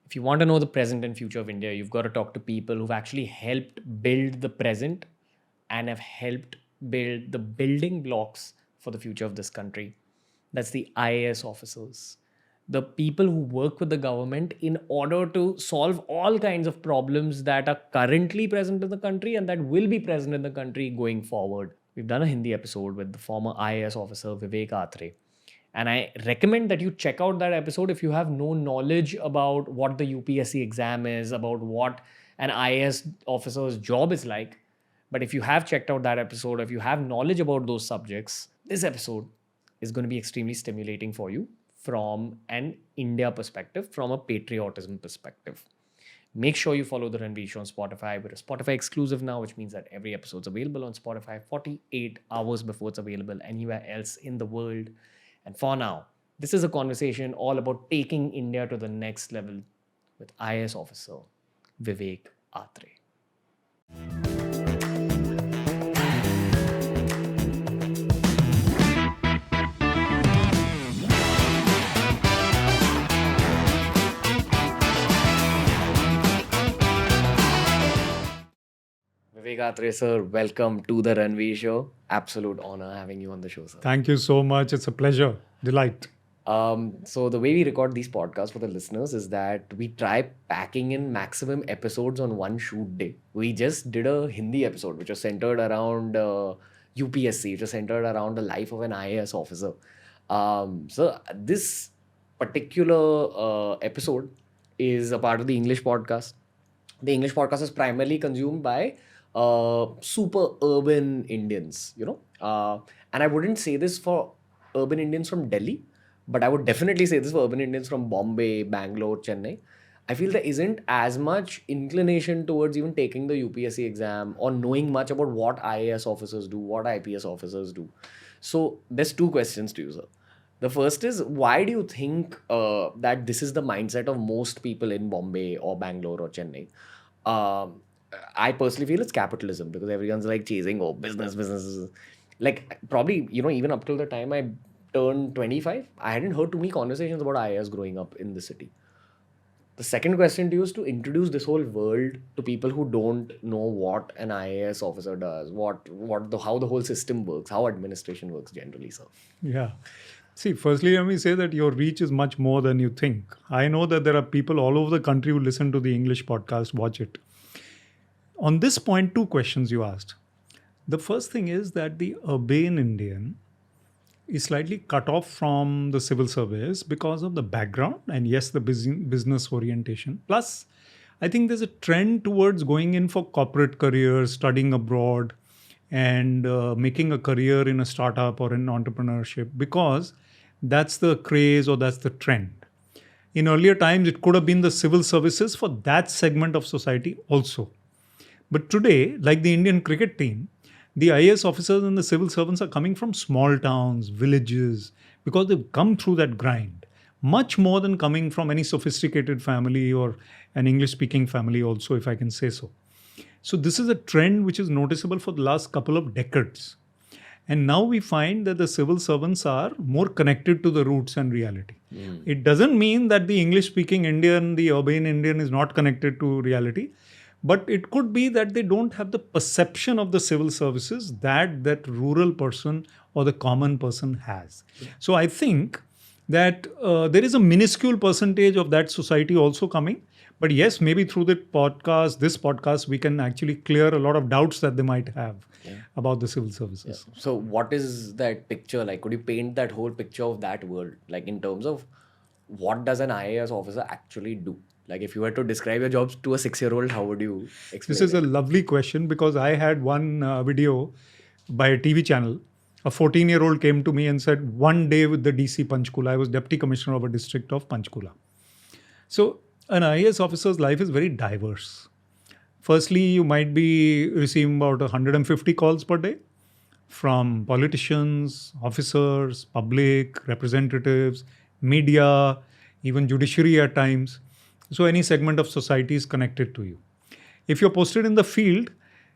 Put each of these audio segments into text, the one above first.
if you want to know the present and future of India, you've got to talk to people who've actually helped build the present and have helped build the building blocks for the future of this country. That's the IAS officers, the people who work with the government in order to solve all kinds of problems that are currently present in the country and that will be present in the country going forward. We've done a Hindi episode with the former IAS officer Vivek Atray. And I recommend that you check out that episode if you have no knowledge about what the UPSC exam is, about what an IAS officer's job is like. But if you have checked out that episode, if you have knowledge about those subjects, this episode is going to be extremely stimulating for you from an India perspective, from a patriotism perspective. Make sure you follow the Ranveer Show on Spotify. We're a Spotify exclusive now, which means that every episode's available on Spotify 48 hours before it's available anywhere else in the world. And for now, this is a conversation all about taking India to the next level with IAS officer Vivek Atray. Vivek Atray, sir, welcome to the Ranveer Show. Absolute honor having you on the show, sir. Thank you so much. It's a pleasure. Delight. So the way we record these podcasts for the listeners is that we try packing in maximum episodes on one shoot day. We just did a Hindi episode which was centered around UPSC, which was centered around the life of an IAS officer. So this particular episode is a part of the English podcast. The English podcast is primarily consumed by super urban Indians, and I wouldn't say this for urban Indians from Delhi, but I would definitely say this for urban Indians from Bombay, Bangalore, Chennai. I feel there isn't as much inclination towards even taking the UPSC exam or knowing much about what IAS officers do, what IPS officers do. So there's two questions to you, sir. The first is, why do you think that this is the mindset of most people in Bombay or Bangalore or Chennai? I personally feel it's capitalism, because everyone's like chasing, business. Like probably, even up till the time I turned 25, I hadn't heard too many conversations about IAS growing up in the city. The second question to you is to introduce this whole world to people who don't know what an IAS officer does, how the whole system works, how administration works generally, sir. Yeah. See, firstly, let me say that your reach is much more than you think. I know that there are people all over the country who listen to the English podcast, watch it. On this point, two questions you asked. The first thing is that the urban Indian is slightly cut off from the civil service because of the background and yes, the business orientation. Plus, I think there's a trend towards going in for corporate careers, studying abroad, and making a career in a startup or in entrepreneurship, because that's the craze or that's the trend. In earlier times, it could have been the civil services for that segment of society also. But today, like the Indian cricket team, the IAS officers and the civil servants are coming from small towns, villages, because they've come through that grind. Much more than coming from any sophisticated family or an English-speaking family also, if I can say so. So this is a trend which is noticeable for the last couple of decades. And now we find that the civil servants are more connected to the roots and reality. It doesn't mean that the English-speaking Indian, the urban Indian is not connected to reality. But it could be that they don't have the perception of the civil services that rural person or the common person has. So I think that there is a minuscule percentage of that society also coming. But yes, maybe through this podcast, we can actually clear a lot of doubts that they might have about the civil services. Yeah. So what is that picture like? Could you paint that whole picture of that world? Like in terms of what does an IAS officer actually do? Like if you were to describe your jobs to a 6-year-old, how would you explain This is a lovely question, because I had one video by a TV channel. A 14-year-old came to me and said, one day with the DC Panchkula. I was deputy commissioner of a district of Panchkula. So an IAS officer's life is very diverse. Firstly, you might be receiving about 150 calls per day from politicians, officers, public, representatives, media, even judiciary at times. So any segment of society is connected to you. If you're posted in the field,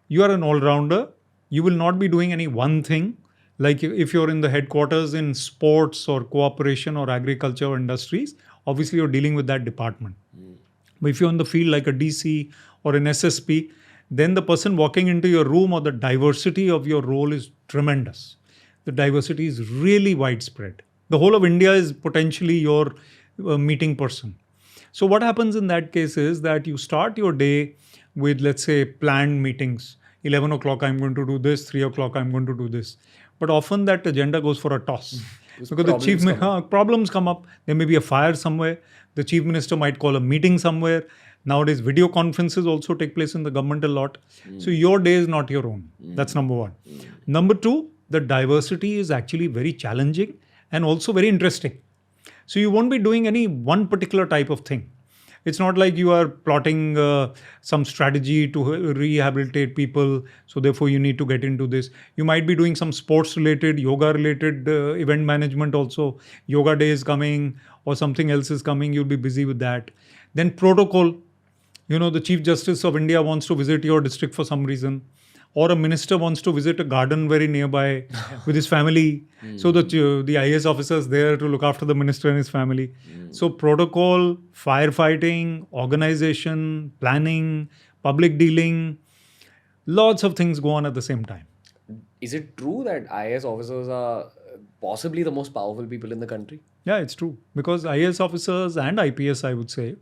you are an all-rounder. You will not be doing any one thing. Like if you're in the headquarters in sports or cooperation or agriculture or industries, obviously you're dealing with that department. But if you're on the field like a DC or an SSP, then the person walking into your room or the diversity of your role is tremendous. The diversity is really widespread. The whole of India is potentially your meeting person. So what happens in that case is that you start your day with, let's say, planned meetings. 11 o'clock, I'm going to do this. 3 o'clock, I'm going to do this. But often that agenda goes for a toss. Because the chief problems come up. There may be a fire somewhere. The chief minister might call a meeting somewhere. Nowadays, video conferences also take place in the government a lot. So your day is not your own. That's number one. Number two, the diversity is actually very challenging and also very interesting. So you won't be doing any one particular type of thing. It's not like you are plotting some strategy to rehabilitate people. So therefore you need to get into this. You might be doing some sports related, yoga related event management also. Yoga day is coming or something else is coming. You'll be busy with that. Then protocol. The Chief Justice of India wants to visit your district for some reason. Or a minister wants to visit a garden very nearby with his family. So the IAS officer is there to look after the minister and his family. So protocol, firefighting, organization, planning, public dealing, lots of things go on at the same time. Is it true that IAS officers are possibly the most powerful people in the country? Yeah, it's true. Because IAS officers and IPS, I would say,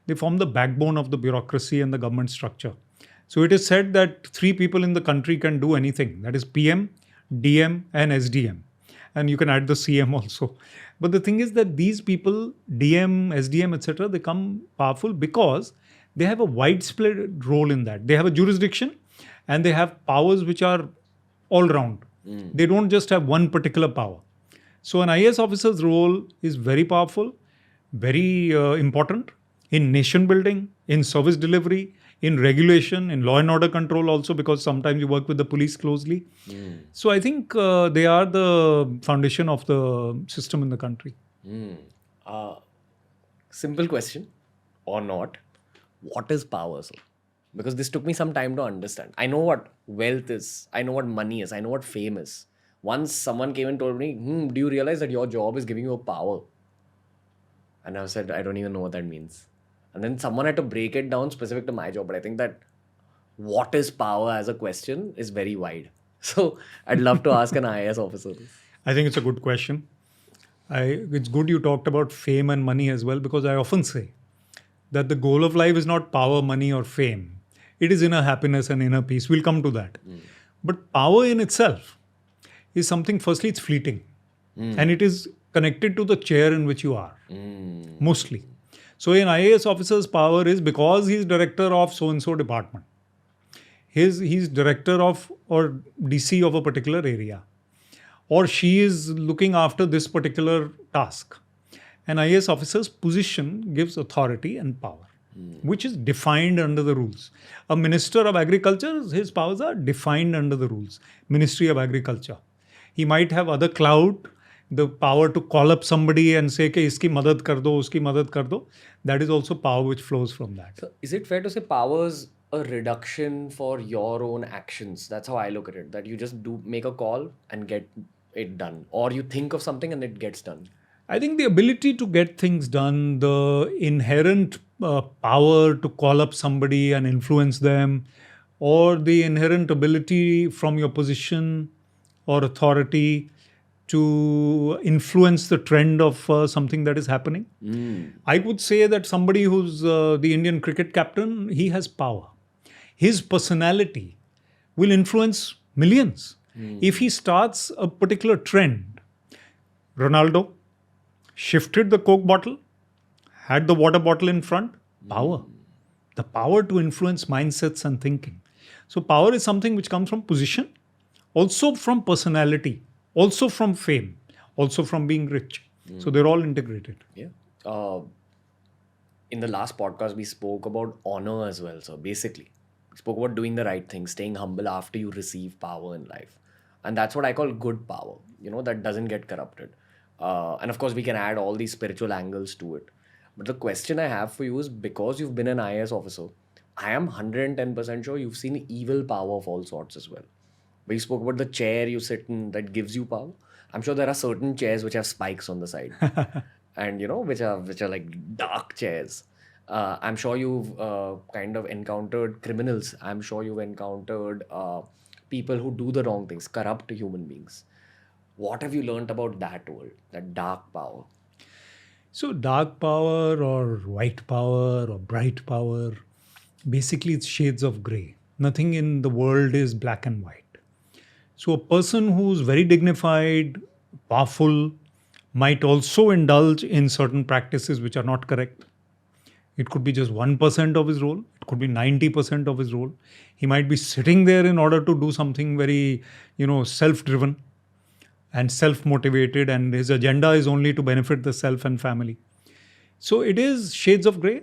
they form the backbone of the bureaucracy and the government structure. So it is said that 3 people in the country can do anything. That is PM, DM and SDM. And you can add the CM also. But the thing is that these people, DM, SDM, etc., they come powerful because they have a widespread role in that. They have a jurisdiction and they have powers which are all round. They don't just have one particular power. So an IAS officer's role is very powerful, very important in nation building, in service delivery, in regulation, in law and order control also, because sometimes you work with the police closely. So I think they are the foundation of the system in the country. Simple question or not. What is power, sir? Because this took me some time to understand. I know what wealth is. I know what money is. I know what fame is. Once someone came and told me, do you realize that your job is giving you a power? And I said, I don't even know what that means. And then someone had to break it down specific to my job. But I think that what is power as a question is very wide. So I'd love to ask an IAS officer this. I think it's a good question. It's good you talked about fame and money as well, because I often say that the goal of life is not power, money or fame. It is inner happiness and inner peace. We'll come to that. But power in itself is something, firstly, it's fleeting. And it is connected to the chair in which you are, mostly. So an IAS officer's power is because he's director of so-and-so department. He's director of or DC of a particular area. Or she is looking after this particular task. An IAS officer's position gives authority and power, which is defined under the rules. A minister of agriculture, his powers are defined under the rules. Ministry of Agriculture. He might have other clout, the power to call up somebody and say, "Ke iski madad kar do, uski madad kar do." That is also power which flows from that. So is it fair to say power is a reduction for your own actions? That's how I look at it. That you just make a call and get it done. Or you think of something and it gets done. I think the ability to get things done, the inherent power to call up somebody and influence them, or the inherent ability from your position or authority to influence the trend of something that is happening. I would say that somebody who's the Indian cricket captain, he has power. His personality will influence millions. If he starts a particular trend, Ronaldo shifted the Coke bottle, had the water bottle in front, power. The power to influence mindsets and thinking. So power is something which comes from position, also from personality, also from fame, also from being rich. So they're all integrated. Yeah. In the last podcast, we spoke about honor as well. So basically, we spoke about doing the right thing, staying humble after you receive power in life. And that's what I call good power, that doesn't get corrupted. And of course, we can add all these spiritual angles to it. But the question I have for you is, because you've been an IAS officer, I am 110% sure you've seen evil power of all sorts as well. We spoke about the chair you sit in that gives you power. I'm sure there are certain chairs which have spikes on the side and which are like dark chairs. I'm sure you've kind of encountered criminals. I'm sure you've encountered people who do the wrong things, corrupt human beings. What have you learned about that world, that dark power? So, dark power or white power or bright power, basically it's shades of gray. Nothing in the world is black and white. So, a person who's very dignified, powerful, might also indulge in certain practices which are not correct. It could be just 1% of his role, it could be 90% of his role. He might be sitting there in order to do something very, self driven and self motivated, and his agenda is only to benefit the self and family. So it is shades of gray.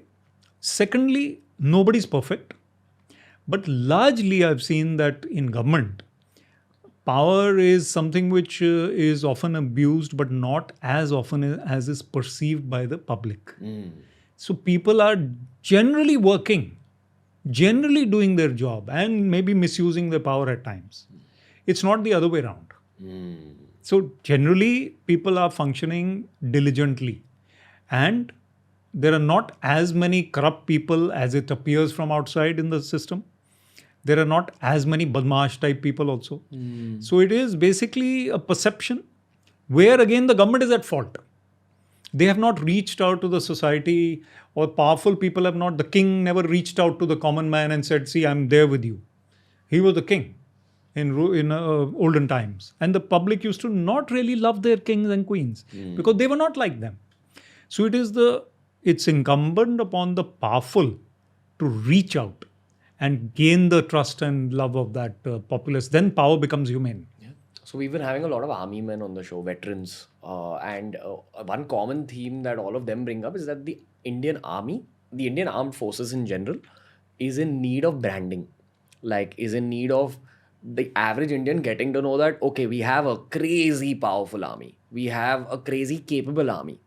Secondly, nobody's perfect. But largely, I've seen that in government, power is something which is often abused, but not as often as is perceived by the public. So people are generally working, generally doing their job, and maybe misusing their power at times. It's not the other way around. So generally, people are functioning diligently, and there are not as many corrupt people as it appears from outside in the system. There are not as many badmash type people also. So it is basically a perception where again the government is at fault. They have not reached out to the society, or powerful people have not. The king never reached out to the common man and said, "See, I'm there with you." He was the king in olden times, and the public used to not really love their kings and queens because they were not like them. So it's incumbent upon the powerful to reach out and gain the trust and love of that populace. Then power becomes humane. So we've been having a lot of army men on the show, veterans, and one common theme that all of them bring up is that the Indian army, the Indian armed forces in general, is in need of branding. Like, is in need of the average Indian getting to know that, okay, we have a crazy powerful army, we have a crazy capable army.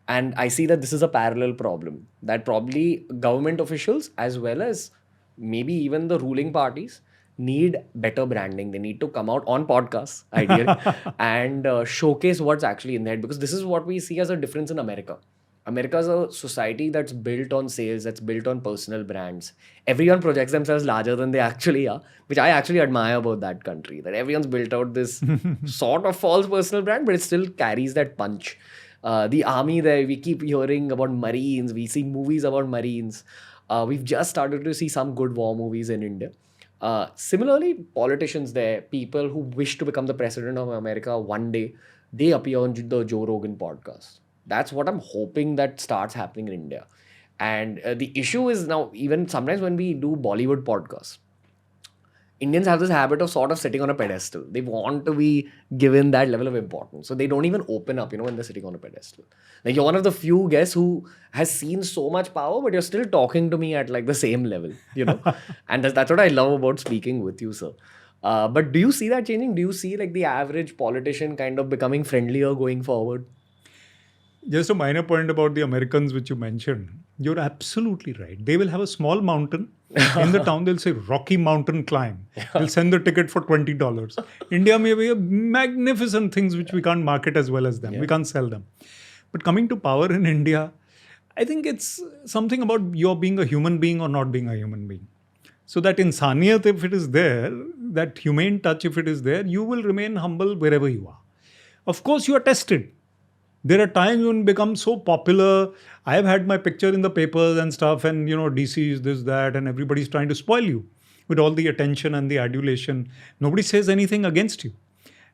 And I see that this is a parallel problem that probably government officials as well as maybe even the ruling parties need better branding. They need to come out on podcasts, ideally, and showcase what's actually in there. Because this is what we see as a difference in America. America is a society that's built on sales, that's built on personal brands. Everyone projects themselves larger than they actually are, which I actually admire about that country. That everyone's built out this sort of false personal brand, but it still carries that punch. The army there, we keep hearing about Marines, we see movies about Marines. We've just started to see some good war movies in India. Similarly, politicians there, people who wish to become the president of America one day, they appear on the Joe Rogan podcast. That's what I'm hoping that starts happening in India. And the issue is now, even sometimes when we do Bollywood podcasts, Indians have this habit of sort of sitting on a pedestal. They want to be given that level of importance. So they don't even open up, when they're sitting on a pedestal. Like, you're one of the few guests who has seen so much power, but you're still talking to me at like the same level. And that's what I love about speaking with you, sir. But do you see that changing? Do you see like the average politician kind of becoming friendlier going forward? Just a minor point about the Americans, which you mentioned. You're absolutely right. They will have a small mountain in the town. They'll say Rocky Mountain climb. They'll send the ticket for $20. India may be magnificent things which we can't market as well as them. We can't sell them. But coming to power in India, I think it's something about your being a human being or not being a human being. So that insaniyat, if it is there, that humane touch, if it is there, you will remain humble wherever you are. Of course, you are tested. There are times when you become so popular. I have had my picture in the papers and stuff, and DC is this, that, and everybody's trying to spoil you with all the attention and the adulation. Nobody says anything against you.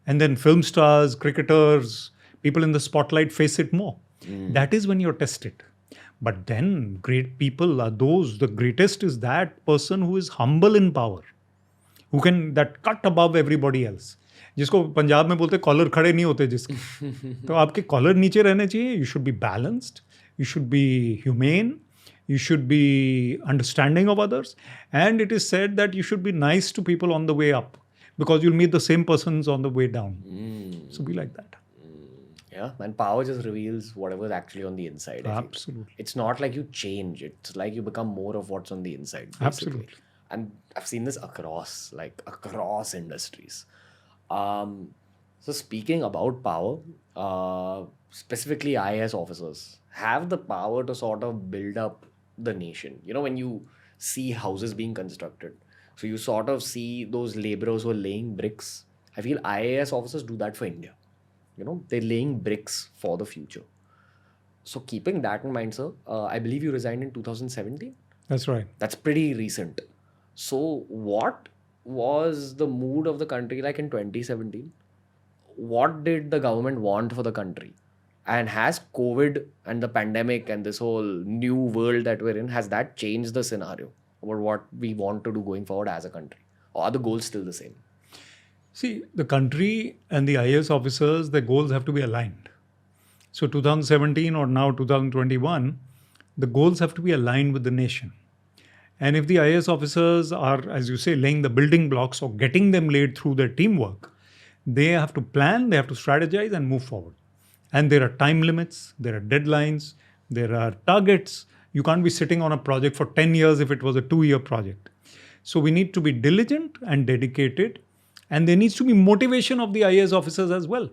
And then film stars, cricketers, people in the spotlight face it more. That is when you're tested. But then great people are those, the greatest is that person who is humble in power, who can that cut above everybody else. जिसको पंजाब में बोलते collar खड़े नहीं होते जिसके तो आपके collar नीचे रहने चाहिए. You should be balanced, you should be humane, you should be understanding of others, and it is said that you should be nice to people on the way up because you'll meet the same persons on the way down. So be like that. Yeah, and power just reveals whatever is actually on the inside. I feel. Absolutely. It's not like you change. It's like you become more of what's on the inside. Basically. Absolutely. And I've seen this across industries. So speaking about power, specifically IAS officers have the power to sort of build up the nation. You know, when you see houses being constructed, so you sort of see those laborers who are laying bricks. I feel IAS officers do that for India. You know, they're laying bricks for the future. So keeping that in mind, sir, I believe you resigned in 2017. That's right. That's pretty recent. So what was the mood of the country like in 2017? What did the government want for the country? And has COVID and the pandemic and this whole new world that we're in, has that changed the scenario or what we want to do going forward as a country? Or are the goals still the same? See, the country and the IAS officers, their goals have to be aligned. So 2017 or now 2021, the goals have to be aligned with the nation. And if the IAS officers are, as you say, laying the building blocks or getting them laid through their teamwork, they have to plan, they have to strategize and move forward. And there are time limits, there are deadlines, there are targets. You can't be sitting on a project for 10 years if it was a 2-year project. So we need to be diligent and dedicated. And there needs to be motivation of the IAS officers as well.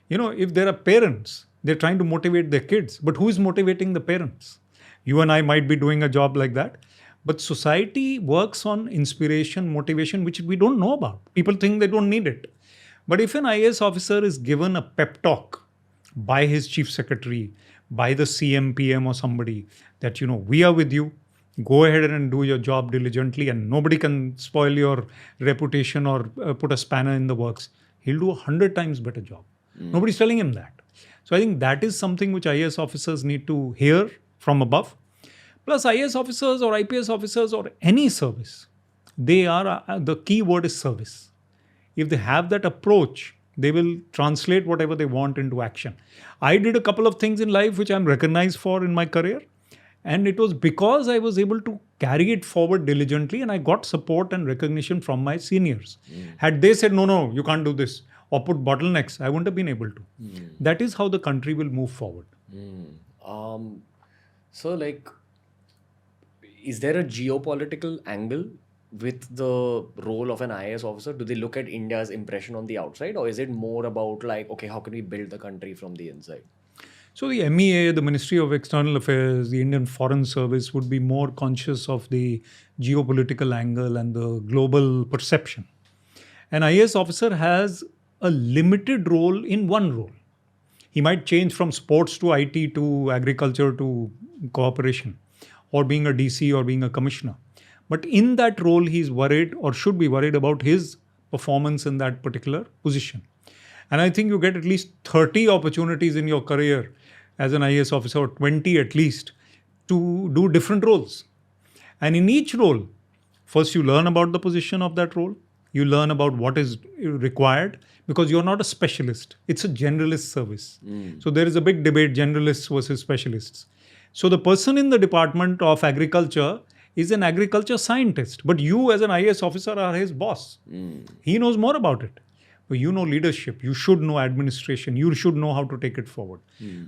You know, if there are parents, they're trying to motivate their kids, but who is motivating the parents? You and I might be doing a job like that. But society works on inspiration, motivation, which we don't know about. People think they don't need it. But if an IAS officer is given a pep talk by his chief secretary, by the CM, PM or somebody that, you know, we are with you, go ahead and do your job diligently and nobody can spoil your reputation or put a spanner in the works, he'll do 100 times better job. Nobody's telling him that. So I think that is something which IAS officers need to hear from above. Plus IAS officers or IPS officers or any service, they are, the key word is service. If they have that approach, they will translate whatever they want into action. I did a couple of things in life which I'm recognized for in my career. And it was because I was able to carry it forward diligently and I got support and recognition from my seniors. Had they said, no, you can't do this or put bottlenecks, I wouldn't have been able to. That is how the country will move forward. So like, is there a geopolitical angle with the role of an IAS officer? Do they look at India's impression on the outside, or is it more about like, okay, how can we build the country from the inside? So the MEA, the Ministry of External Affairs, the Indian Foreign Service would be more conscious of the geopolitical angle and the global perception. An IAS officer has a limited role in one role. He might change from sports to IT to agriculture to cooperation, or being a DC or being a commissioner. But in that role, he's worried or should be worried about his performance in that particular position. And I think you get at least 30 opportunities in your career as an IAS officer, or 20 at least, to do different roles. And in each role, first you learn about the position of that role. You learn about what is required, because you're not a specialist. It's a generalist service. So there is a big debate, generalists versus specialists. So the person in the Department of Agriculture is an agriculture scientist, but you as an IAS officer are his boss. He knows more about it. But you know leadership, you should know administration, you should know how to take it forward.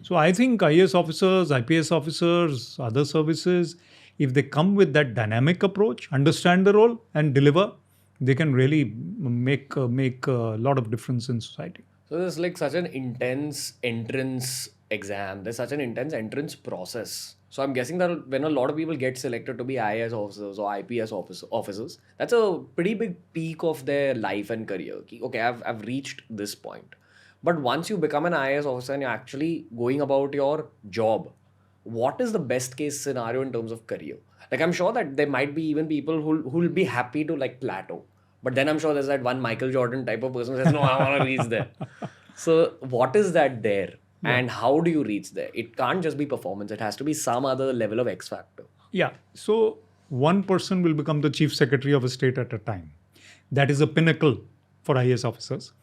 So I think IAS officers, IPS officers, other services, if they come with that dynamic approach, understand the role and deliver, they can really make a lot of difference in society. So there's like such an intense entrance exam. There's such an intense entrance process. So I'm guessing that when a lot of people get selected to be IAS officers or IPS officers, that's a pretty big peak of their life and career. Okay, I've reached this point. But once you become an IAS officer and you're actually going about your job, what is the best case scenario in terms of career? Like, I'm sure that there might be even people who'll be happy to like plateau. But then I'm sure there's that one Michael Jordan type of person who says, no, I want to reach there. So what is that there? Yeah. And how do you reach there? It can't just be performance. It has to be some other level of X factor. Yeah. So one person will become the chief secretary of a state at a time. That is a pinnacle for IAS officers.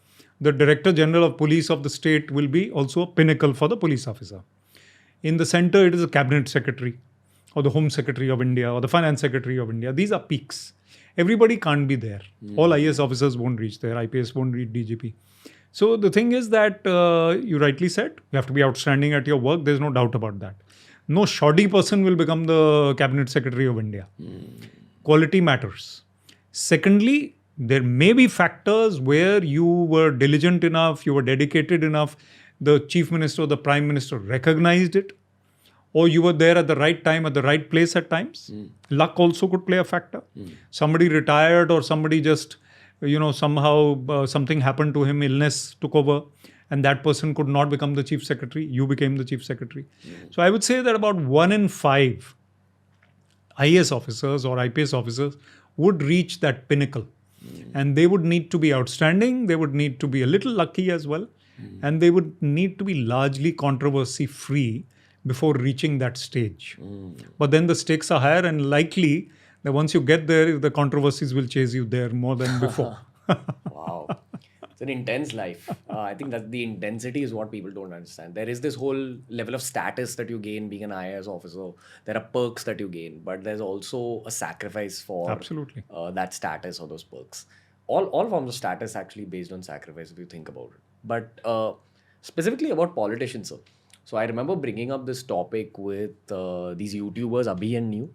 The director general of police of the state will be also a pinnacle for the police officer. In the center, it is a cabinet secretary or the home secretary of India or the finance secretary of India. These are peaks. Everybody can't be there. All IAS officers won't reach there. IPS won't reach DGP. So the thing is that you rightly said, you have to be outstanding at your work. There's no doubt about that. No shoddy person will become the cabinet secretary of India. Quality matters. Secondly, there may be factors where you were diligent enough, you were dedicated enough, the chief minister or the prime minister recognized it, or you were there at the right time, at the right place at times. Luck also could play a factor. Somebody retired, or somebody just, somehow something happened to him, illness took over, and that person could not become the chief secretary. You became the chief secretary. So I would say that about 1 in 5 IAS officers or IPS officers would reach that pinnacle. And they would need to be outstanding, they would need to be a little lucky as well, and they would need to be largely controversy free before reaching that stage. But then the stakes are higher, and likely that once you get there, the controversies will chase you there more than before. Wow. It's an intense life. I think that the intensity is what people don't understand. There is this whole level of status that you gain being an IAS officer. There are perks that you gain, but there's also a sacrifice for Absolutely. That status or those perks. All forms of status actually based on sacrifice if you think about it. But specifically about politicians, sir. So I remember bringing up this topic with these YouTubers, Abhi and New.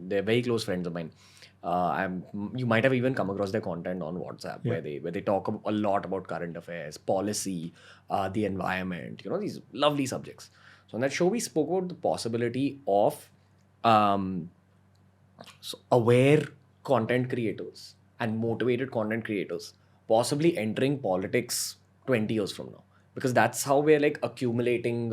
They're very close friends of mine. You might have even come across their content on WhatsApp, where they talk a lot about current affairs, policy, the environment, these lovely subjects. So on that show, we spoke about the possibility of aware content creators and motivated content creators possibly entering politics 20 years from now, because that's how we're like accumulating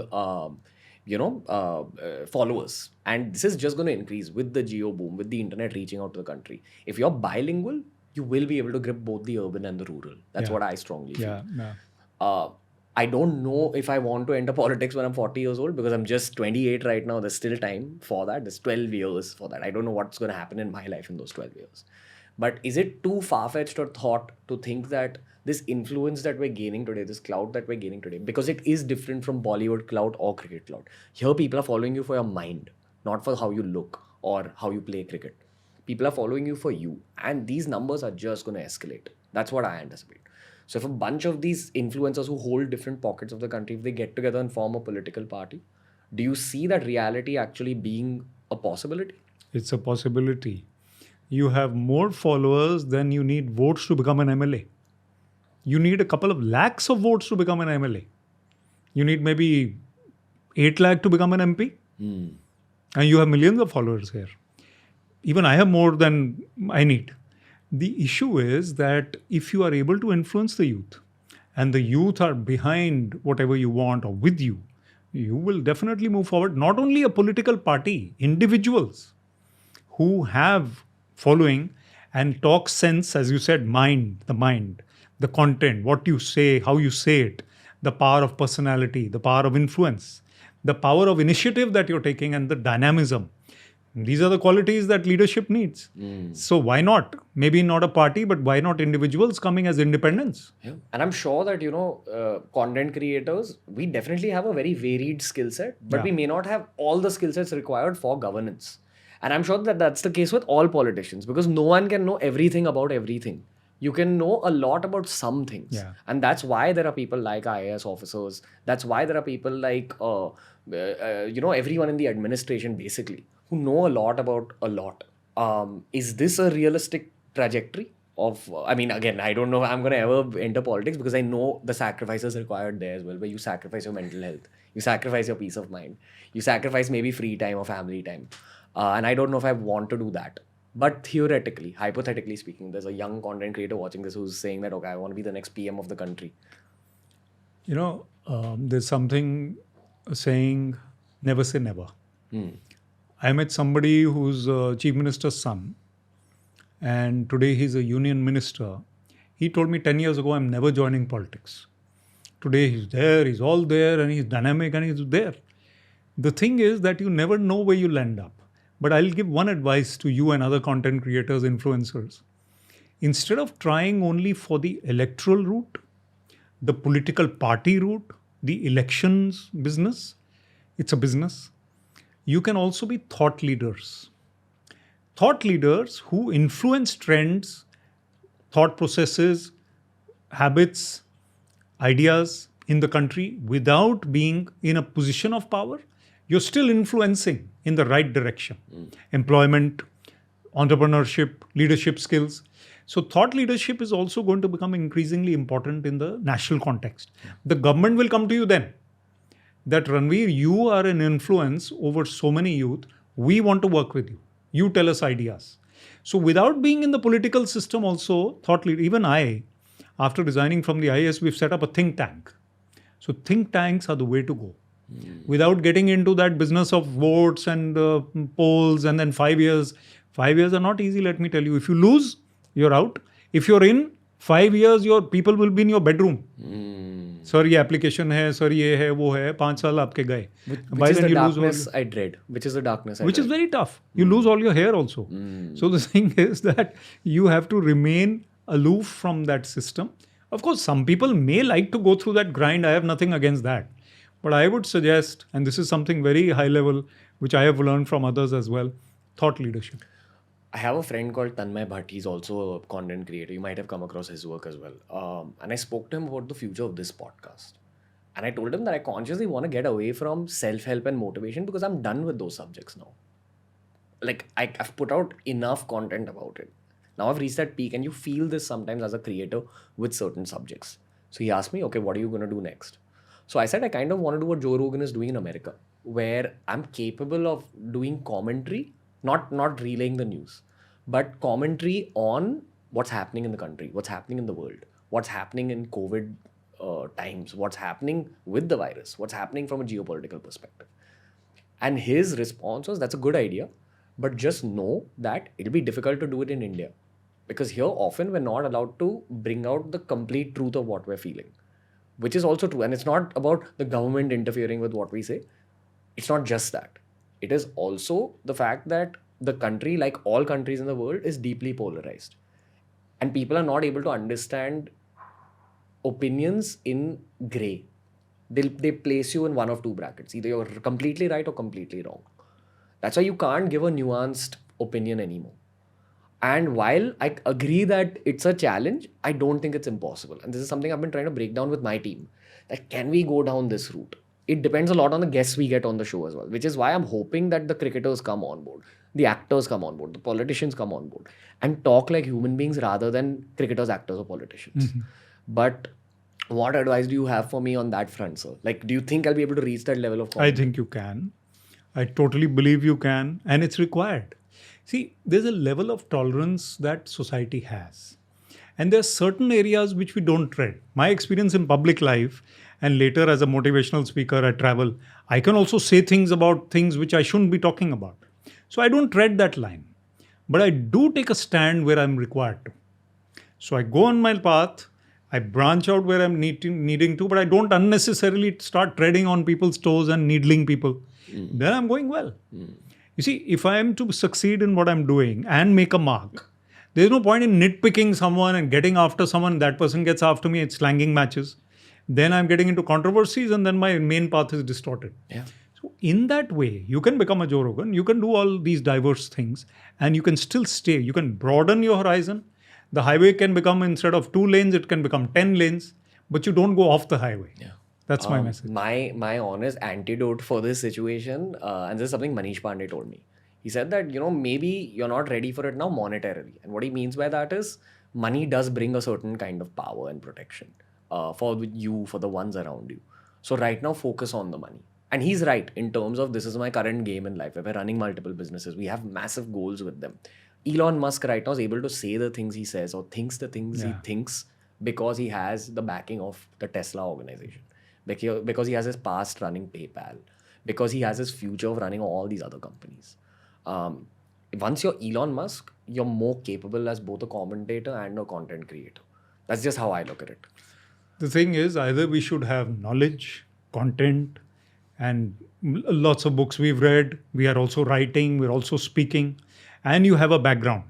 followers, and this is just going to increase with the geo boom, with the internet reaching out to the country. If you're bilingual, you will be able to grip both the urban and the rural. That's what I strongly feel. I don't know if I want to enter politics when I'm 40 years old, because I'm just 28 right now. There's still time for that. There's 12 years for that. I don't know what's going to happen in my life in those 12 years. But is it too far-fetched or thought to think that this influence that we're gaining today, this clout that we're gaining today, because it is different from Bollywood clout or cricket clout. Here, people are following you for your mind, not for how you look or how you play cricket. People are following you for you. And these numbers are just going to escalate. That's what I anticipate. So if a bunch of these influencers who hold different pockets of the country, if they get together and form a political party, do you see that reality actually being a possibility? It's a possibility. You have more followers than you need votes to become an MLA. You need a couple of lakhs of votes to become an MLA. You need maybe 8 lakh to become an MP. And you have millions of followers here. Even I have more than I need. The issue is that if you are able to influence the youth, and the youth are behind whatever you want or with you, you will definitely move forward. Not only a political party, individuals who have following and talk sense, as you said, mind, the content, what you say, how you say it, the power of personality, the power of influence, the power of initiative that you're taking, and the dynamism. These are the qualities that leadership needs. So why not? Maybe not a party, but why not individuals coming as independents? Yeah. And I'm sure that, content creators, we definitely have a very varied skill set, but we may not have all the skill sets required for governance. And I'm sure that that's the case with all politicians, because no one can know everything about everything. You can know a lot about some things. Yeah. And that's why there are people like IAS officers. That's why there are people like, everyone in the administration, basically, who know a lot about a lot. Is this a realistic trajectory of, again, I don't know if I'm going to ever enter politics, because I know the sacrifices required there as well, where you sacrifice your mental health, you sacrifice your peace of mind, you sacrifice maybe free time or family time. And I don't know if I want to do that. But theoretically, hypothetically speaking, there's a young content creator watching this who's saying that, okay, I want to be the next PM of the country. There's something saying, never say never. I met somebody who's chief minister's son, and today he's a union minister. He told me 10 years ago, I'm never joining politics. Today he's there, he's all there, and he's dynamic, and he's there. The thing is that you never know where you'll end up. But I'll give one advice to you and other content creators, influencers. Instead of trying only for the electoral route, the political party route, the elections business, it's a business. You can also be thought leaders. Thought leaders who influence trends, thought processes, habits, ideas in the country without being in a position of power. You're still influencing in the right direction. Employment, entrepreneurship, leadership skills. So thought leadership is also going to become increasingly important in the national context. The government will come to you then. that Ranveer, you are an influence over so many youth. We want to work with you. You tell us ideas. So without being in the political system also, thought leader, even I, after resigning from the IAS, we've set up a think tank. So think tanks are the way to go. Without getting into that business of votes and polls and then 5 years. 5 years are not easy, let me tell you. If you lose, you're out. If you're in, 5 years, your people will be in your bedroom. Sir, ये application है, sir, ये है, वो है, 5 साल आपके गए. Which is the darkness I dread. Which is the darkness I dread. Which is very tough. You lose all your hair also. So the thing is that you have to remain aloof from that system. Of course, some people may like to go through that grind. I have nothing against that. But I would suggest, and this is something very high level, which I have learned from others as well, thought leadership. I have a friend called Tanmay Bhatt. He's also a content creator. You might have come across his work as well. And I spoke to him about the future of this podcast. And I told him that I consciously want to get away from self-help and motivation because I'm done with those subjects now. Like, I've put out enough content about it. Now I've reached that peak, and you feel this sometimes as a creator with certain subjects. So he asked me, okay, what are you going to do next? So I said, I kind of want to do what Joe Rogan is doing in America, where I'm capable of doing commentary, not relaying the news, but commentary on what's happening in the country, what's happening in the world, what's happening in COVID times, what's happening with the virus, what's happening from a geopolitical perspective. And his response was, that's a good idea, but just know that it'll be difficult to do it in India. Because here often we're not allowed to bring out the complete truth of what we're feeling, which is also true. And it's not about the government interfering with what we say. It's not just that. It is also the fact that the country, like all countries in the world, is deeply polarized. And people are not able to understand opinions in grey. They place you in one of two brackets. Either you're completely right or completely wrong. That's why you can't give a nuanced opinion anymore. And while I agree that it's a challenge, I don't think it's impossible. And this is something I've been trying to break down with my team. That can we go down this route? It depends a lot on the guests we get on the show as well, which is why I'm hoping that the cricketers come on board, the actors come on board, the politicians come on board and talk like human beings rather than cricketers, actors, or politicians. But what advice do you have for me on that front, sir? Like, do you think I'll be able to reach that level of confidence? I think you can. I totally believe you can, and it's required. See, there's a level of tolerance that society has. And there are certain areas which we don't tread. My experience in public life and later as a motivational speaker at travel, I can also say things about things which I shouldn't be talking about. So I don't tread that line. But I do take a stand where I'm required to. So I go on my path, I branch out where I'm needing to, but I don't unnecessarily start treading on people's toes and needling people. Then I'm going well. You see, if I am to succeed in what I'm doing and make a mark, there's no point in nitpicking someone and getting after someone. That person gets after me, it's slanging matches. Then I'm getting into controversies and then my main path is distorted. Yeah. So in that way, you can become a Joe Rogan, you can do all these diverse things and you can still stay. You can broaden your horizon. The highway can become, instead of 2 lanes, it can become 10 lanes, but you don't go off the highway. Yeah. That's my message. My honest antidote for this situation, and this is something Manish Pandey told me. He said that, maybe you're not ready for it now monetarily. And what he means by that is money does bring a certain kind of power and protection for you, for the ones around you. So right now, focus on the money. And he's right in terms of this is my current game in life. We're running multiple businesses. We have massive goals with them. Elon Musk right now is able to say the things he says or thinks the things he thinks because he has the backing of the Tesla organization. Because he has his past running PayPal, because he has his future of running all these other companies. Once you're Elon Musk, you're more capable as both a commentator and a content creator. That's just how I look at it. The thing is, either we should have knowledge, content, and lots of books we've read. We are also writing, we're also speaking, and you have a background.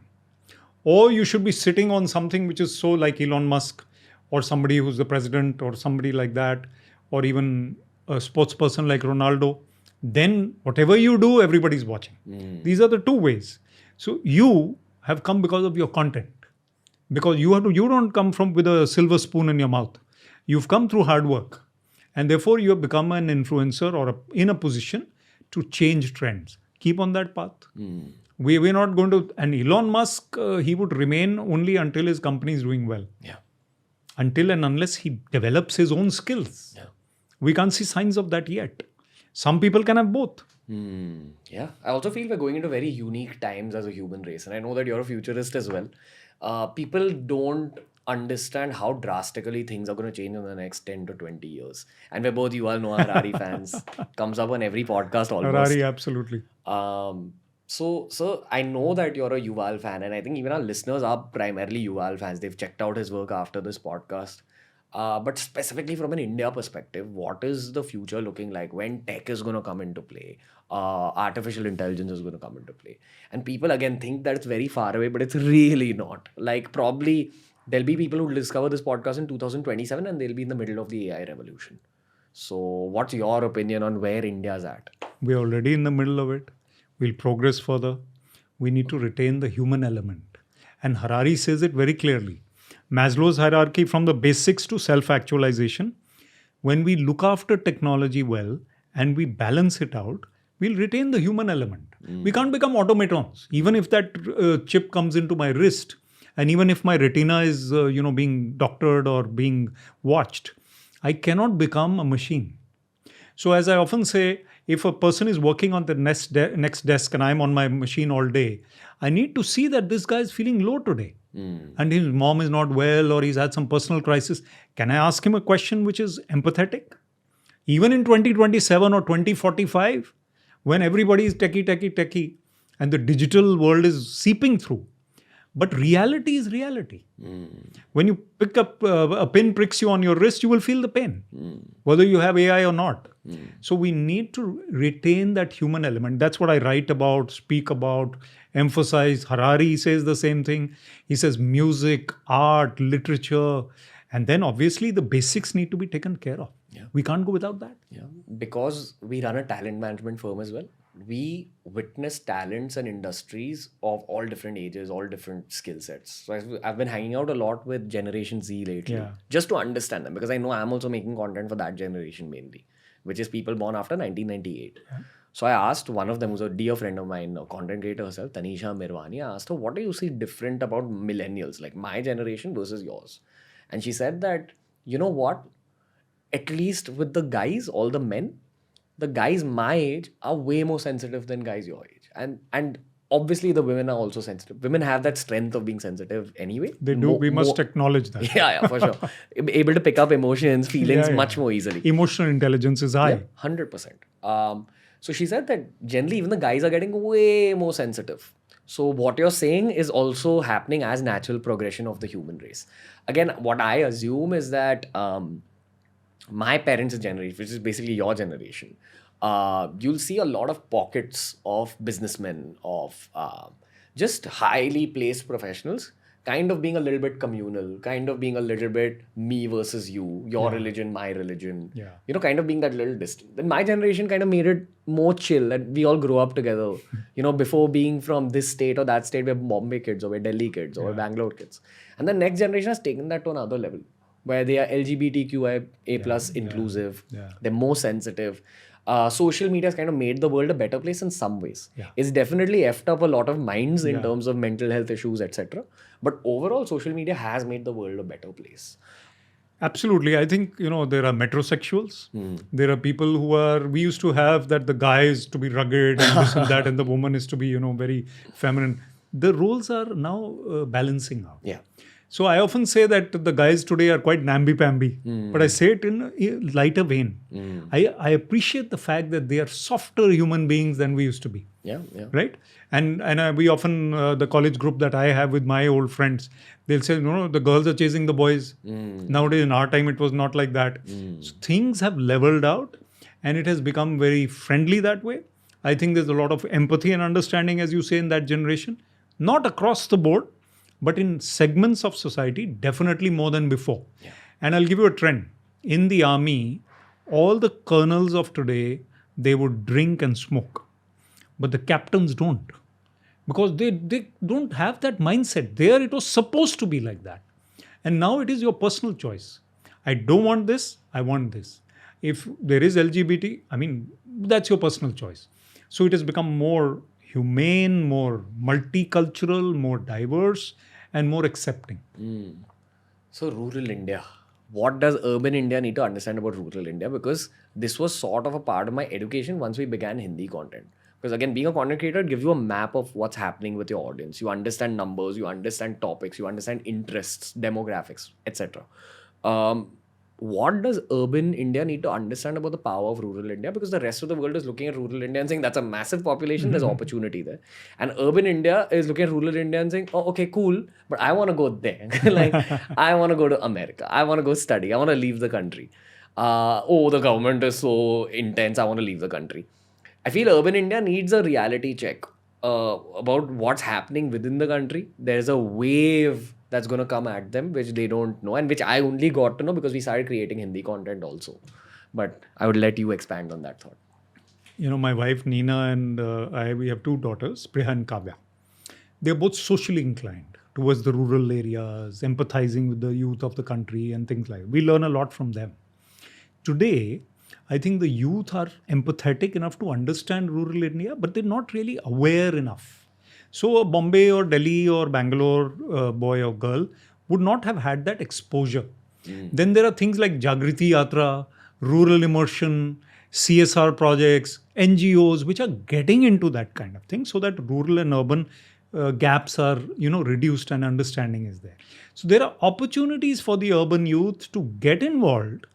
Or you should be sitting on something which is so like Elon Musk or somebody who's the president or somebody like that, or even a sports person like Ronaldo. Then whatever you do, everybody's watching. These are the two ways. So you have come because of your content. Because you don't come from with a silver spoon in your mouth. You've come through hard work. And therefore you have become an influencer or in a position to change trends. Keep on that path. We're not going to, and Elon Musk, he would remain only until his company is doing well. Yeah. Until and unless he develops his own skills. Yeah. We can't see signs of that yet. Some people can have both. Yeah, I also feel we're going into very unique times as a human race, and I know that you're a futurist as well. People don't understand how drastically things are going to change in the next 10 to 20 years. And we're both Yuval Noah Harari fans. Comes up on every podcast almost. Harari, absolutely. So I know that you're a Yuval fan, and I think even our listeners are primarily Yuval fans. They've checked out his work after this podcast. But specifically from an India perspective, what is the future looking like when tech is going to come into play? Artificial intelligence is going to come into play. And people again think that it's very far away, but it's really not. Like probably there'll be people who discover this podcast in 2027 and they'll be in the middle of the AI revolution. So what's your opinion on where India's at? We're already in the middle of it. We'll progress further. We need to retain the human element. And Harari says it very clearly. Maslow's hierarchy from the basics to self-actualization. When we look after technology well and we balance it out, we'll retain the human element. We can't become automatons. Even if that chip comes into my wrist, and even if my retina is being doctored or being watched, I cannot become a machine. So as I often say, if a person is working on the next desk and I'm on my machine all day, I need to see that this guy is feeling low today. And his mom is not well or he's had some personal crisis. Can I ask him a question which is empathetic? Even in 2027 or 2045, when everybody is techie, and the digital world is seeping through. But reality is reality. When you pick up a pin pricks you on your wrist, you will feel the pain, whether you have AI or not. So we need to retain that human element. That's what I write about, speak about, emphasize. Harari says the same thing. He says music, art, literature, and then obviously the basics need to be taken care of. Yeah. We can't go without that. Yeah, because we run a talent management firm as well. We witness talents and industries of all different ages, all different skill sets. So I've been hanging out a lot with Generation Z lately, just to understand them, because I know I'm also making content for that generation mainly, which is people born after 1998. So I asked one of them, who's a dear friend of mine, a content creator herself, Tanisha Mirwani, I asked her, what do you see different about millennials, like my generation versus yours? And she said that, you know what, at least with the guys, all the men, the guys my age are way more sensitive than guys your age. And obviously the women are also sensitive. Women have that strength of being sensitive anyway. They do. We must acknowledge that. Yeah, for sure. Able to pick up emotions, feelings much more easily. Emotional intelligence is high. 100%. So she said that generally even the guys are getting way more sensitive. So what you're saying is also happening as natural progression of the human race. Again, what I assume is that my parents' generation, which is basically your generation, you'll see a lot of pockets of businessmen, of just highly placed professionals, kind of being a little bit communal, kind of being a little bit me versus you, your religion, my religion, kind of being that little distant. Then my generation kind of made it more chill, and we all grew up together. Before being from this state or that state, we're Bombay kids or we're Delhi kids or we're Bangalore kids. And the next generation has taken that to another level, where they are LGBTQIA plus inclusive. They're more sensitive. Social media has kind of made the world a better place in some ways. It's definitely effed up a lot of minds in terms of mental health issues, etc. But overall, social media has made the world a better place. Absolutely. I think, there are metrosexuals. There are people who we used to have that the guy is to be rugged and this and that, and the woman is to be, very feminine. The roles are now balancing out. Yeah. So I often say that the guys today are quite namby-pamby, but I say it in a lighter vein. I appreciate the fact that they are softer human beings than we used to be. Yeah. Right? And we often, the college group that I have with my old friends, they'll say, no, the girls are chasing the boys. Nowadays, in our time, it was not like that. So things have leveled out and it has become very friendly that way. I think there's a lot of empathy and understanding, as you say, in that generation. Not across the board, but in segments of society, definitely more than before. Yeah. And I'll give you a trend. In the army, all the colonels of today, they would drink and smoke. But the captains don't. Because they don't have that mindset. There it was supposed to be like that. And now it is your personal choice. I don't want this, I want this. If there is LGBT, that's your personal choice. So it has become more humane, more multicultural, more diverse, and more accepting. So rural India, what does urban India need to understand about rural India? Because this was sort of a part of my education once we began Hindi content. Because again, being a content creator gives you a map of what's happening with your audience. You understand numbers, you understand topics, you understand interests, demographics, etc. What does urban India need to understand about the power of rural India? Because the rest of the world is looking at rural India and saying that's a massive population, there's opportunity there. And urban India is looking at rural India and saying, oh, okay, cool, but I want to go there. Like, I want to go to America. I want to go study. I want to leave the country. Oh, the government is so intense. I want to leave the country. I feel urban India needs a reality check about what's happening within the country. There's a wave that's going to come at them, which they don't know, and which I only got to know because we started creating Hindi content also. But I would let you expand on that thought. You know, my wife Nina and we have two daughters, Priya and Kavya. They're both socially inclined towards the rural areas, empathizing with the youth of the country and things like that. We learn a lot from them. Today, I think the youth are empathetic enough to understand rural India, but they're not really aware enough. So a Bombay or Delhi or Bangalore boy or girl would not have had that exposure. Then there are things like Jagriti Yatra, rural immersion, CSR projects, NGOs, which are getting into that kind of thing so that rural and urban gaps are, reduced and understanding is there. So there are opportunities for the urban youth to get involved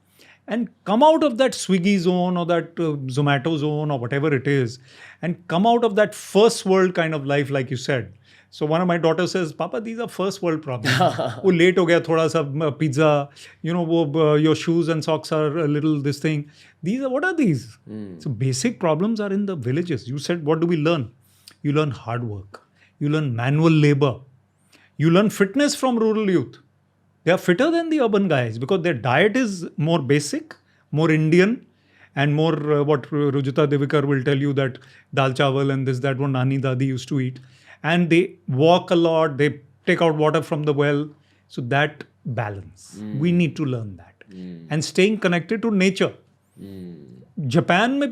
and come out of that Swiggy zone or that Zomato zone or whatever it is, and come out of that first world kind of life, like you said. So one of my daughters says, Papa, these are first world problems. वो late हो गया थोड़ा सा pizza, your shoes and socks are a little this thing. What are these? So basic problems are in the villages. You said, what do we learn? You learn hard work. You learn manual labor. You learn fitness from rural youth. They are fitter than the urban guys because their diet is more basic, more Indian, and more what Rujita Devikar will tell you that dal chawal and this, that what Nani Dadi used to eat. And they walk a lot, they take out water from the well. So that balance, we need to learn that. And staying connected to nature. Japan,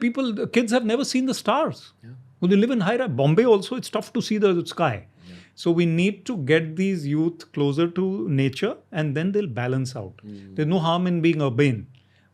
kids have never seen the stars. Yeah. They live in high rise. Bombay also, it's tough to see the sky. So we need to get these youth closer to nature and then they'll balance out. There's no harm in being urban,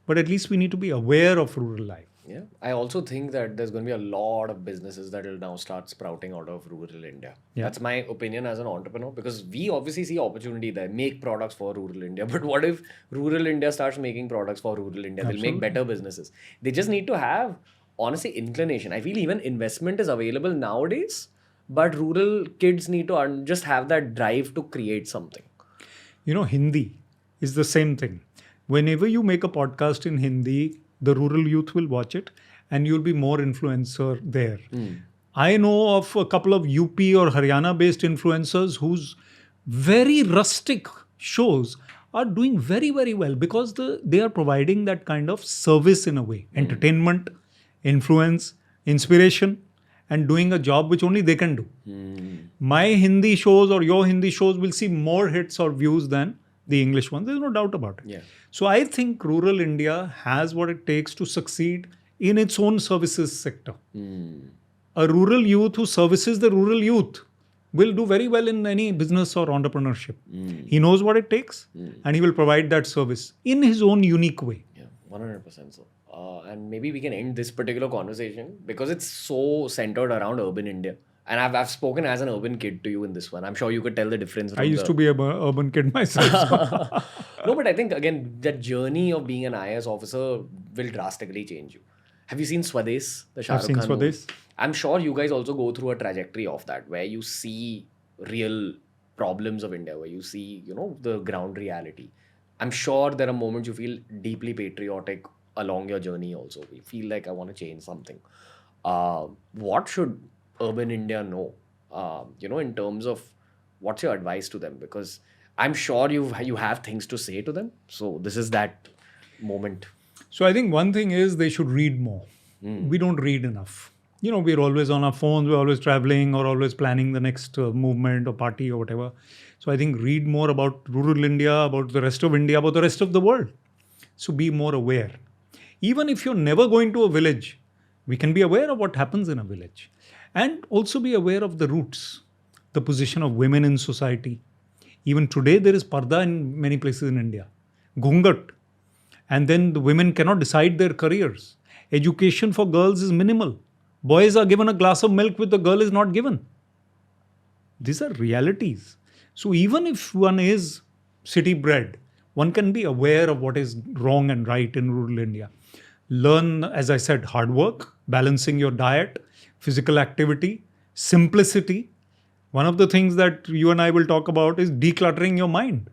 but at least we need to be aware of rural life. Yeah, I also think that there's going to be a lot of businesses that will now start sprouting out of rural India. Yeah. That's my opinion as an entrepreneur because we obviously see opportunity there, make products for rural India. But what if rural India starts making products for rural India? Absolutely. They'll make better businesses. They just need to have, honestly, inclination. I feel even investment is available nowadays. But rural kids need to just have that drive to create something. Hindi is the same thing. Whenever you make a podcast in Hindi, the rural youth will watch it and you'll be more influencer there. I know of a couple of UP or Haryana based influencers whose very rustic shows are doing very, very well because they are providing that kind of service in a way. Entertainment, influence, inspiration. And doing a job which only they can do. My Hindi shows or your Hindi shows will see more hits or views than the English ones. There's no doubt about it. Yeah. So I think rural India has what it takes to succeed in its own services sector. A rural youth who services the rural youth will do very well in any business or entrepreneurship. He knows what it takes and he will provide that service in his own unique way. Yeah, 100% so. And maybe we can end this particular conversation because it's so centered around urban India. And I've spoken as an urban kid to you in this one. I'm sure you could tell the difference. I used to be an urban kid myself. No, but I think, again, that journey of being an IAS officer will drastically change you. Have you seen Swades? The Shah Rukh Khan movie? Swades. I'm sure you guys also go through a trajectory of that where you see real problems of India, where you see, the ground reality. I'm sure there are moments you feel deeply patriotic along your journey also. We feel like I want to change something. What should urban India know, in terms of what's your advice to them? Because I'm sure you have things to say to them. So this is that moment. So I think one thing is they should read more. We don't read enough. We're always on our phones, we're always traveling or always planning the next movement or party or whatever. So I think read more about rural India, about the rest of India, about the rest of the world. So be more aware. Even if you're never going to a village, we can be aware of what happens in a village. And also be aware of the roots, the position of women in society. Even today, there is parda in many places in India. Ghungat. And then the women cannot decide their careers. Education for girls is minimal. Boys are given a glass of milk which the girl is not given. These are realities. So even if one is city bred, one can be aware of what is wrong and right in rural India. Learn, as I said, hard work, balancing your diet, physical activity, simplicity. One of the things that you and I will talk about is decluttering your mind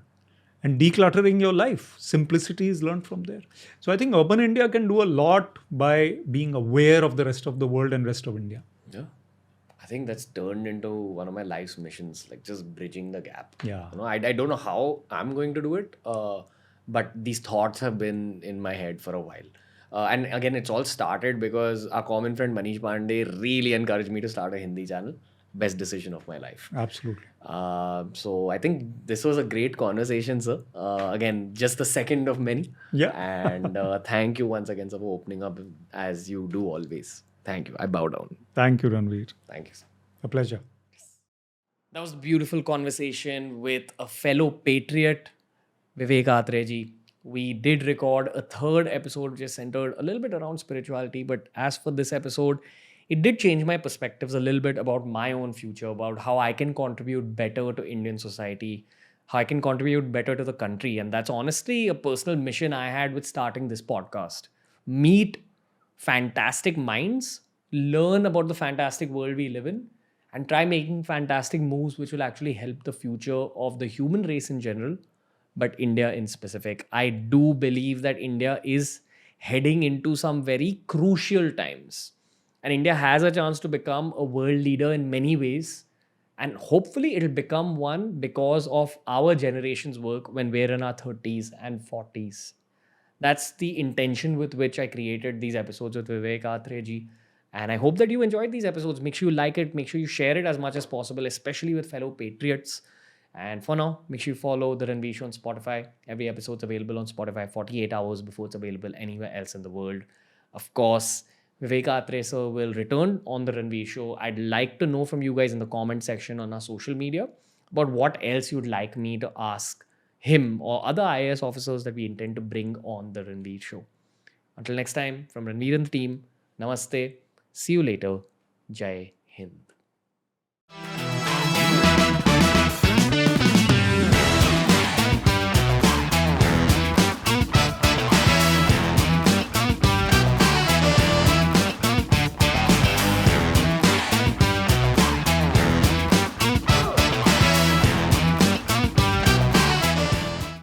and decluttering your life. Simplicity is learned from there. So I think urban India can do a lot by being aware of the rest of the world and rest of India. Yeah. I think that's turned into one of my life's missions, like just bridging the gap. Yeah. I don't know how I'm going to do it, but these thoughts have been in my head for a while. And again, it's all started because our common friend Manish Pandey really encouraged me to start a Hindi channel. Best decision of my life. Absolutely. So I think this was a great conversation, sir. Again, just the second of many. Yeah. And thank you once again, sir, for opening up as you do always. Thank you. I bow down. Thank you, Ranveer. Thank you, sir. A pleasure. That was a beautiful conversation with a fellow patriot, Vivek Atray ji. We did record a third episode which is centered a little bit around spirituality, but as for this episode, it did change my perspectives a little bit about my own future, about how I can contribute better to Indian society, how I can contribute better to the country. And that's honestly a personal mission I had with starting this podcast. Meet fantastic minds, learn about the fantastic world we live in, and try making fantastic moves which will actually help the future of the human race in general, but India in specific. I do believe that India is heading into some very crucial times. And India has a chance to become a world leader in many ways. And hopefully it'll become one because of our generation's work when we're in our 30s and 40s. That's the intention with which I created these episodes with Vivek Atray ji. And I hope that you enjoyed these episodes. Make sure you like it. Make sure you share it as much as possible, especially with fellow patriots. And for now, make sure you follow The Ranveer Show on Spotify. Every episode's available on Spotify 48 hours before it's available anywhere else in the world. Of course, Vivek Atray sir will return on The Ranveer Show. I'd like to know from you guys in the comment section on our social media about what else you'd like me to ask him or other IAS officers that we intend to bring on The Ranveer Show. Until next time, from Ranveer and the team, namaste. See you later. Jai Hind.